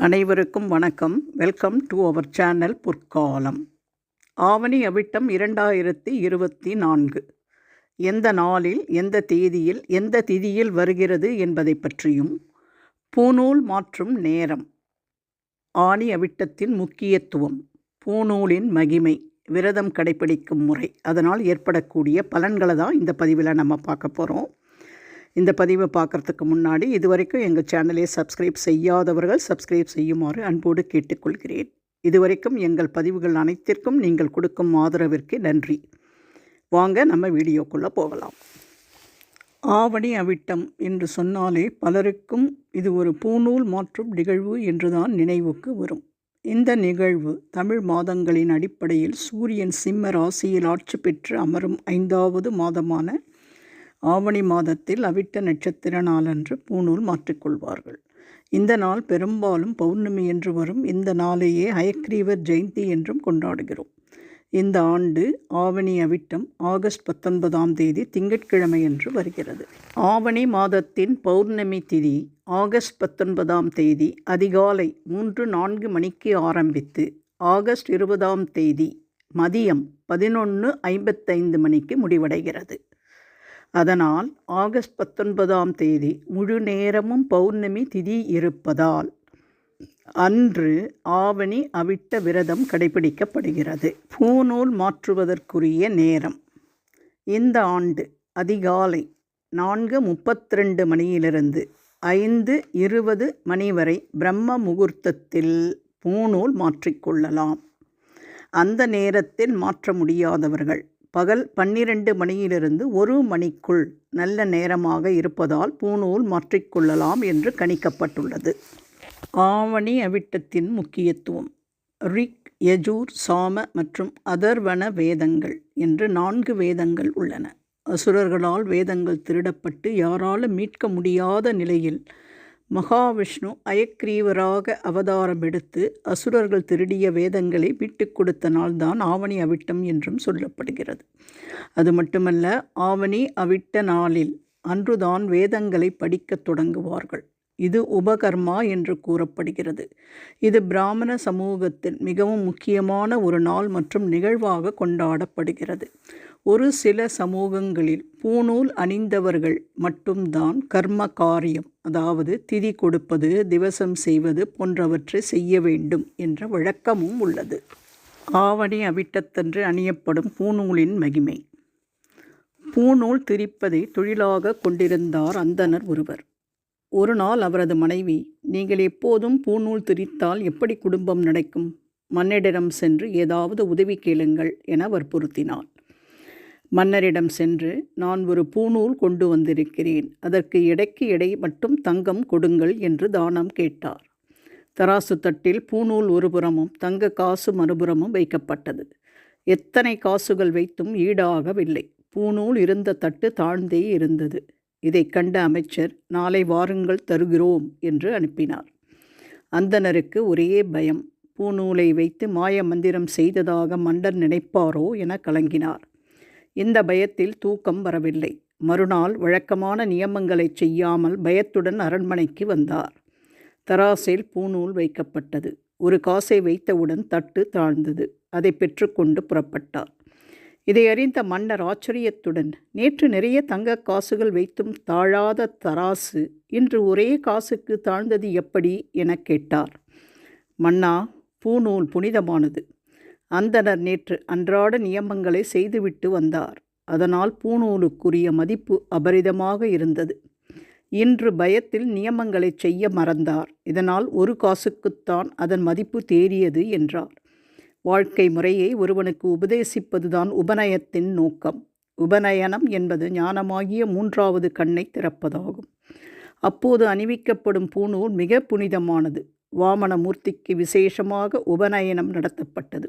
அனைவருக்கும் வணக்கம். Welcome to our channel பொற்காலம். ஆவணி அவிட்டம் 2024 எந்த நாளில், எந்த தேதியில், எந்த திதியில் வருகிறது என்பதை பற்றியும், பூநூல் மாற்றும் நேரம், ஆனி அவிட்டத்தின் முக்கியத்துவம், பூநூலின் மகிமை, விரதம் கடைப்பிடிக்கும் முறை, அதனால் ஏற்படக்கூடிய பலன்களை தான் இந்த பதிவில் நம்ம பார்க்க போகிறோம். இந்த பதிவை பார்க்குறதுக்கு முன்னாடி இதுவரைக்கும் எங்கள் சேனலை சப்ஸ்கிரைப் செய்யாதவர்கள் சப்ஸ்கிரைப் செய்யுமாறு அன்போடு கேட்டுக்கொள்கிறேன். இதுவரைக்கும் எங்கள் பதிவுகள் அனைத்திற்கும் நீங்கள் கொடுக்கும் ஆதரவிற்கு நன்றி. வாங்க நம்ம வீடியோக்குள்ளே போகலாம். ஆவணி அவிட்டம் என்று சொன்னாலே பலருக்கும் இது ஒரு பூநூல் மாற்றும் நிகழ்வு என்றுதான் நினைவுக்கு வரும். இந்த நிகழ்வு தமிழ் மாதங்களின் அடிப்படையில் சூரியன் சிம்ம ராசியில் ஆட்சி பெற்று அமரும் 5வது மாதமான ஆவணி மாதத்தில் அவிட்ட நட்சத்திர நாளன்று பூநூல் மாற்றிக்கொள்வார்கள். இந்த நாள் பெரும்பாலும் பௌர்ணமி என்று வரும். இந்த நாளையே ஹயக்ரீவர் ஜெயந்தி என்றும் கொண்டாடுகிறோம். இந்த ஆண்டு ஆவணி அவிட்டம் ஆகஸ்ட் 19ஆம் தேதி திங்கட்கிழமை என்று வருகிறது. ஆவணி மாதத்தின் பௌர்ணமி திதி ஆகஸ்ட் 19ஆம் தேதி அதிகாலை 3-4 மணிக்கு ஆரம்பித்து ஆகஸ்ட் 20ஆம் தேதி மதியம் 11:55 மணிக்கு முடிவடைகிறது. அதனால் ஆகஸ்ட் 19ஆம் தேதி முழு நேரமும் பௌர்ணமி திதி இருப்பதால் அன்று ஆவணி அவிட்ட விரதம் கடைபிடிக்கப்படுகிறது. பூநூல் மாற்றுவதற்குரிய நேரம் இந்த ஆண்டு அதிகாலை 4:32 மணியிலிருந்து 5:20 மணி வரை பிரம்ம முகூர்த்தத்தில் பூநூல் மாற்றிக்கொள்ளலாம். அந்த நேரத்தில் மாற்ற முடியாதவர்கள் பகல் 12 மணியிலிருந்து 1 மணிக்குள் நல்ல நேரமாக இருப்பதால் பூநூல் மாற்றிக்கொள்ளலாம் என்று கணிக்கப்பட்டுள்ளது. ஆவணி அவிட்டத்தின் முக்கியத்துவம். ரிக், யஜூர், சாம மற்றும் அதர்வண வேதங்கள் என்று 4 வேதங்கள் உள்ளன. அசுரர்களால் வேதங்கள் திருடப்பட்டு யாராலும் மீட்க முடியாத நிலையில் மகாவிஷ்ணு அயக்ரீவராக அவதாரம் எடுத்து அசுரர்கள் திருடிய வேதங்களை மீட்டுக் கொடுத்த நாள்தான் ஆவணி அவிட்டம் என்றும் சொல்லப்படுகிறது. அது மட்டுமல்ல, ஆவணி அவிட்ட நாளில் அன்றுதான் வேதங்களை படிக்கத் தொடங்குவார்கள். இது உபகர்மா என்று கூறப்படுகிறது. இது பிராமண சமூகத்தில் மிகவும் முக்கியமான ஒரு நாள் மற்றும் நிகழ்வாக கொண்டாடப்படுகிறது. ஒரு சில சமூகங்களில் பூநூல் அணிந்தவர்கள் மட்டும்தான் கர்ம காரியம், அதாவது திதி கொடுப்பது, திவசம் செய்வது போன்றவற்றை செய்ய வேண்டும் என்ற வழக்கமும் உள்ளது. ஆவணி அவிட்டத்தன்று அணியப்படும் பூநூலின் மகிமை. பூநூல் திரிப்பதை தொழிலாக கொண்டிருந்தார் அந்தணர் ஒருவர். ஒரு நாள் அவரது மனைவி, நீங்கள் எப்போதும் பூநூல் திரித்தால் எப்படி குடும்பம் நடக்கும்? மன்னரிடம் சென்று ஏதாவது உதவி கேளுங்கள் என வற்புறுத்தினாள். மன்னரிடம் சென்று, நான் ஒரு பூநூல் கொண்டு வந்திருக்கிறேன், அதற்கு எடைக்கு எடை மட்டும் தங்கம் கொடுங்கள் என்று தானம் கேட்டார். தராசு தட்டில் பூநூல் ஒருபுறமும் தங்க காசு மறுபுறமும் வைக்கப்பட்டது. எத்தனை காசுகள் வைத்தும் ஈடாகவில்லை. பூநூல் இருந்த தட்டு தாழ்ந்தே இருந்தது. இதை கண்ட அமைச்சர், நாளை வாருங்கள் தருகிறோம் என்று அனுப்பினார். அந்தணருக்கு ஒரே பயம். பூநூலை வைத்து மாய மந்திரம் செய்ததாக மன்னர் நினைப்பாரோ என கலங்கினார். இந்த பயத்தில் தூக்கம் வரவில்லை. மறுநாள் வழக்கமான நியமங்களை செய்யாமல் பயத்துடன் அரண்மனைக்கு வந்தார். தராசில் பூநூல் வைக்கப்பட்டது. ஒரு காசை வைத்தவுடன் தட்டு தாழ்ந்தது. அதை பெற்றுக்கொண்டு புறப்பட்டார். இதை அறிந்த மன்னர் ஆச்சரியத்துடன், நேற்று நிறைய தங்க காசுகள் வைத்தும் தாழாத தராசு இன்று ஒரே காசுக்கு தாழ்ந்தது எப்படி என கேட்டார். மன்னா, பூநூல் புனிதமானது. அந்தணர் நேற்று அன்றாட நியமங்களை செய்துவிட்டு வந்தார். அதனால் பூநூலுக்குரிய மதிப்பு அபரிதமாக இருந்தது. இன்று பயத்தில் நியமங்களை செய்ய மறந்தார். இதனால் ஒரு காசுக்குத்தான் அதன் மதிப்பு தேறியது என்றார். வாழ்க்கை முறையை ஒருவனுக்கு உபதேசிப்பதுதான் உபநயத்தின் நோக்கம். உபநயனம் என்பது ஞானமாகிய 3வது கண்ணை திறப்பதாகும். அப்போது அணிவிக்கப்படும் பூநூல் மிக புனிதமானது. வாமனமூர்த்திக்கு விசேஷமாக உபநயனம் நடத்தப்பட்டது.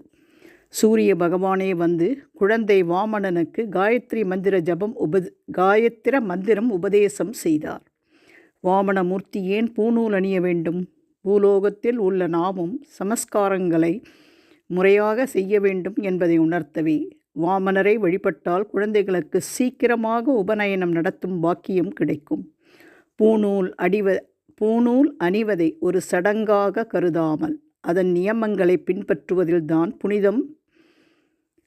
சூரிய பகவானே வந்து குழந்தை வாமனனுக்கு காயத்ரி மந்திரம் உபதேசம் செய்தார். வாமனமூர்த்தி ஏன் பூநூல் அணிய வேண்டும்? பூலோகத்தில் உள்ள நாமும் சமஸ்காரங்களை முறையாக செய்ய வேண்டும் என்பதை உணர்த்தவே. வாமனரை வழிபட்டால் குழந்தைகளுக்கு சீக்கிரமாக உபநயனம் நடத்தும் பாக்கியம் கிடைக்கும். பூணூல் அணிவதை ஒரு சடங்காக கருதாமல் அதன் நியமங்களை பின்பற்றுவதில்தான் புனிதம்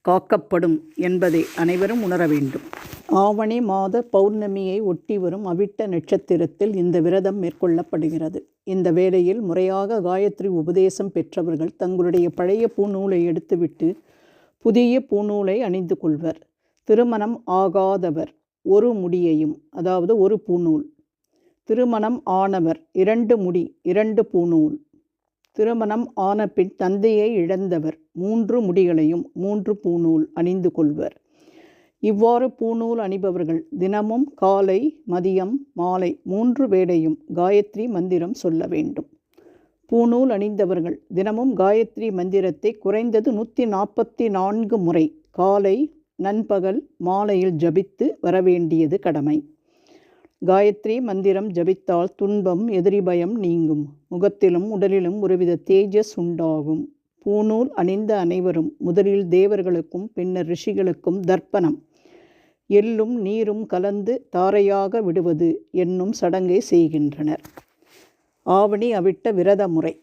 காக்கப்படும் என்பதை அனைவரும் உணர வேண்டும். ஆவணி மாத பௌர்ணமியை ஒட்டி வரும் அவிட்ட நட்சத்திரத்தில் இந்த விரதம் மேற்கொள்ளப்படுகிறது. இந்த வேளையில் முறையாக காயத்ரி உபதேசம் பெற்றவர்கள் தங்களுடைய பழைய பூநூலை எடுத்துவிட்டு புதிய பூநூலை அணிந்து கொள்வர். திருமணம் ஆகாதவர் ஒரு முடியையும், அதாவது ஒரு பூநூல், திருமணம் ஆனவர் 2 முடி 2 பூநூல், திருமணம் ஆன பின் தந்தையை இழந்தவர் 3 முடிகளையும் 3 பூநூல் அணிந்து கொள்வர். இவ்வாறு பூநூல் அணிபவர்கள் தினமும் காலை, மதியம், மாலை 3 வேளையும் காயத்ரி மந்திரம் சொல்ல வேண்டும். பூநூல் அணிந்தவர்கள் தினமும் காயத்ரி மந்திரத்தை குறைந்தது 144 முறை காலை, நண்பகல், மாலையில் ஜபித்து வரவேண்டியது கடமை. காயத்ரி மந்திரம் ஜபித்தால் துன்பம், எதிரி பயம் நீங்கும். முகத்திலும் உடலிலும் ஒருவித தேஜஸ் உண்டாகும். பூநூல் அணிந்த அனைவரும் முதலில் தேவர்களுக்கும் பின்னர் ரிஷிகளுக்கும் தர்ப்பணம், எள்ளும் நீரும் கலந்து தாரையாக விடுவது என்னும் சடங்கை செய்கின்றனர். ஆவணி அவிட்ட விரத முறை.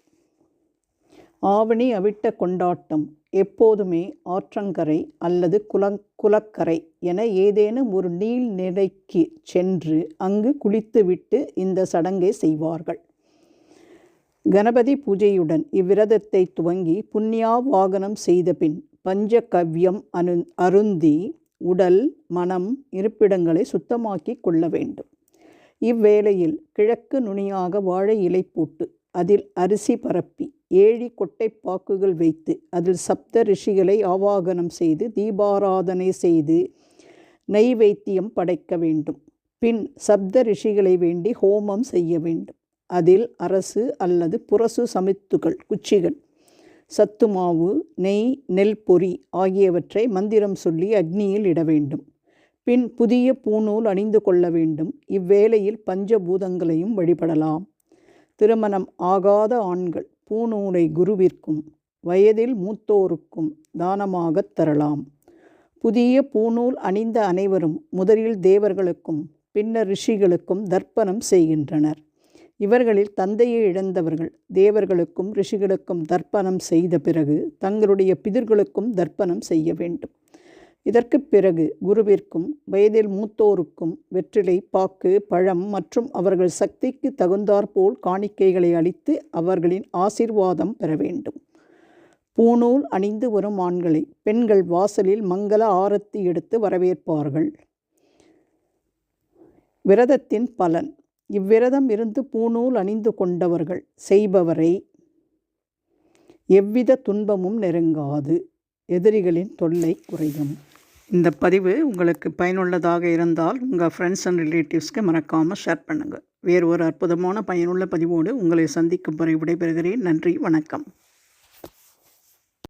ஆவணி அவிட்ட கொண்டாட்டம் எப்போதுமே ஆற்றங்கரை அல்லது குளக்கரை என ஏதேனும் ஒரு நீள்நிலைக்கு சென்று அங்கு குளித்துவிட்டு இந்த சடங்கை செய்வார்கள். கணபதி பூஜையுடன் இவ்விரதத்தை துவங்கி புண்ணியா வாகனம் செய்த பின் பஞ்சகவ்யம் அருந்தி உடல், மனம், இருப்பிடங்களை சுத்தமாக்கி கொள்ள வேண்டும். இவ்வேளையில் கிழக்கு நுனியாக வாழை இலை போட்டு அதில் அரிசி பரப்பி 7 கொட்டைப்பாக்குகள் வைத்து அதில் சப்த ரிஷிகளை ஆவாகனம் செய்து தீபாராதனை செய்து நெய்வேத்தியம் படைக்க வேண்டும். பின் சப்த ரிஷிகளை வேண்டி ஹோமம் செய்ய வேண்டும். அதில் அரசு அல்லது புரசு சமித்துகள், குச்சிகள், சத்துமாவு, நெய், நெல் பொரி ஆகியவற்றை மந்திரம் சொல்லி அக்னியில் இட வேண்டும். பின் புதிய பூநூல் அணிந்து கொள்ள வேண்டும். இவ்வேளையில் பஞ்சபூதங்களையும் வழிபடலாம். திருமணம் ஆகாத ஆண்கள் பூநூலை குருவிற்கும் வயதில் மூத்தோருக்கும் தானமாகத் தரலாம். புதிய பூநூல் அணிந்த அனைவரும் முதலில் தேவர்களுக்கும் பின்னர் ரிஷிகளுக்கும் தர்ப்பணம் செய்கின்றனர். இவர்களில் தந்தையை இழந்தவர்கள் தேவர்களுக்கும் ரிஷிகளுக்கும் தர்ப்பணம் செய்த பிறகு தங்களுடைய பிதர்களுக்கும் தர்ப்பணம் செய்ய வேண்டும். இதற்கு பிறகு குருவிற்கும் வயதில் மூத்தோருக்கும் வெற்றிலை, பாக்கு, பழம் மற்றும் அவர்கள் சக்திக்கு தகுந்தாற்போல் காணிக்கைகளை அளித்து அவர்களின் ஆசீர்வாதம் பெற வேண்டும். பூநூல் அணிந்து வரும் ஆண்களை பெண்கள் வாசலில் மங்கள ஆரத்தி எடுத்து வரவேற்பார்கள். விரதத்தின் பலன். இவ்விரதம் இருந்து பூநூல் அணிந்து கொண்டவர்கள் செய்பவரை எவ்வித துன்பமும் நெருங்காது. எதிரிகளின் தொல்லை குறையும். இந்த பதிவு உங்களுக்கு பயனுள்ளதாக இருந்தால் உங்கள் ஃப்ரெண்ட்ஸ் அண்ட் ரிலேட்டிவ்ஸ்க்கு மறக்காமல் ஷேர் பண்ணுங்கள். வேறு ஒரு அற்புதமான பயனுள்ள பதிவோடு உங்களை சந்திக்கும் வரை விடைபெறுகிறேன். நன்றி, வணக்கம்.